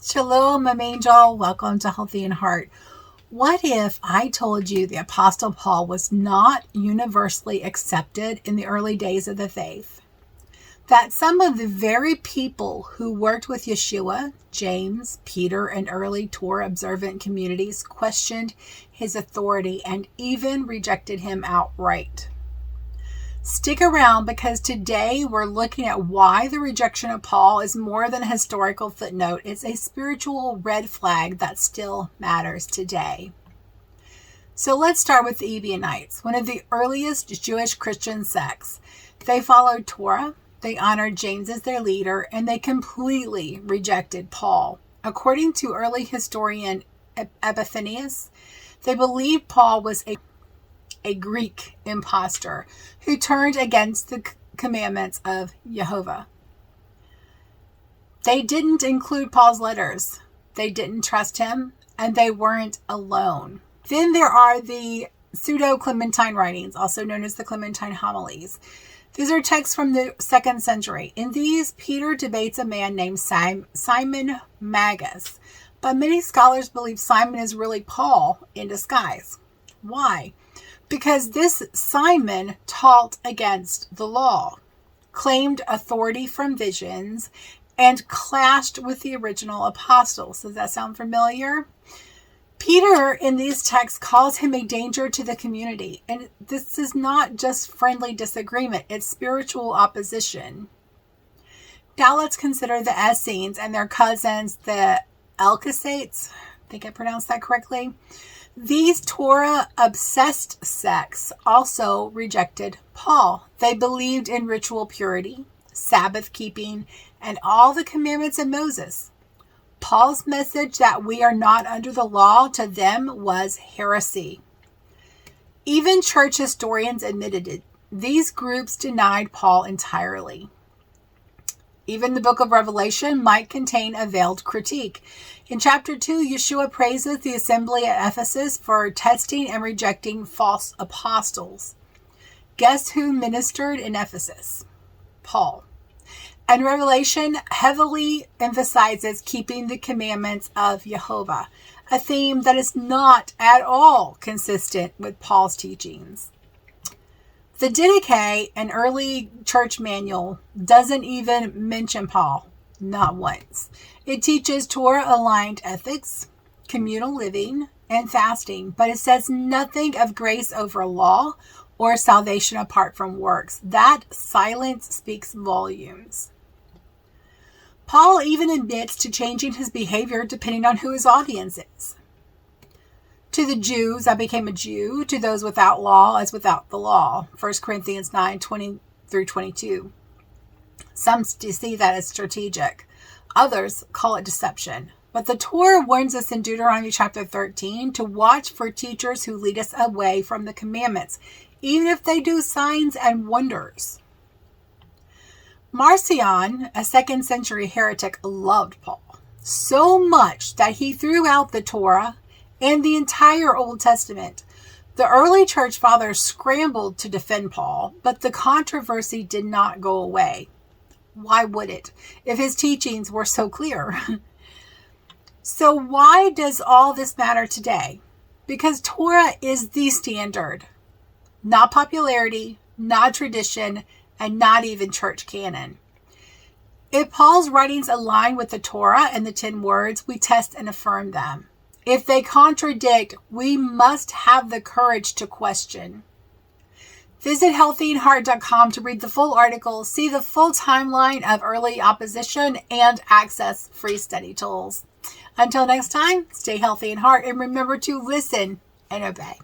Shalom, I'm Angel. Welcome to Healthy in Heart. What if I told you the Apostle Paul was not universally accepted in the early days of the faith? That some of the very people who worked with Yeshua, James, Peter, and early Torah-observant communities questioned his authority and even rejected him outright. Stick around because today we're looking at why the rejection of Paul is more than a historical footnote. It's a spiritual red flag that still matters today. So let's start with the Ebionites, one of the earliest Jewish Christian sects. They followed Torah, they honored James as their leader, and they completely rejected Paul. According to early historian Epiphanius, they believed Paul was a Greek impostor who turned against the commandments of Jehovah. They didn't include Paul's letters. They didn't trust him, and they weren't alone. Then there are the Pseudo-Clementine writings, also known as the Clementine homilies. These are texts from the 2nd century. In these, Peter debates a man named Simon Magus, but many scholars believe Simon is really Paul in disguise. Why? Because this Simon taught against the law, claimed authority from visions, and clashed with the original apostles. Does that sound familiar? Peter in these texts calls him a danger to the community. And this is not just friendly disagreement, it's spiritual opposition. Now let's consider the Essenes and their cousins, the Elcesaites. I think I pronounced that correctly. These Torah-obsessed sects also rejected Paul. They believed in ritual purity, Sabbath keeping, and all the commandments of Moses. Paul's message that we are not under the law to them was heresy. Even church historians admitted it. These groups denied Paul entirely. Even the book of Revelation might contain a veiled critique. In chapter 2, Yeshua praises the assembly at Ephesus for testing and rejecting false apostles. Guess who ministered in Ephesus? Paul. And Revelation heavily emphasizes keeping the commandments of Jehovah, a theme that is not at all consistent with Paul's teachings. The Didache, an early church manual, doesn't even mention Paul, not once. It teaches Torah-aligned ethics, communal living, and fasting, but it says nothing of grace over law or salvation apart from works. That silence speaks volumes. Paul even admits to changing his behavior depending on who his audience is. To the Jews, I became a Jew. To those without law, as without the law. 1 Corinthians 9:20 through 22. Some see that as strategic. Others call it deception. But the Torah warns us in Deuteronomy chapter 13 to watch for teachers who lead us away from the commandments, even if they do signs and wonders. Marcion, a 2nd century heretic, loved Paul so much that he threw out the Torah and the entire Old Testament. The early church fathers scrambled to defend Paul, but the controversy did not go away. Why would it, if his teachings were so clear? So why does all this matter today? Because Torah is the standard, not popularity, not tradition, and not even church canon. If Paul's writings align with the Torah and the 10 words, we test and affirm them. If they contradict, we must have the courage to question. Visit healthyinheart.com to read the full article, see the full timeline of early opposition, and access free study tools. Until next time, stay healthy in heart and remember to listen and obey.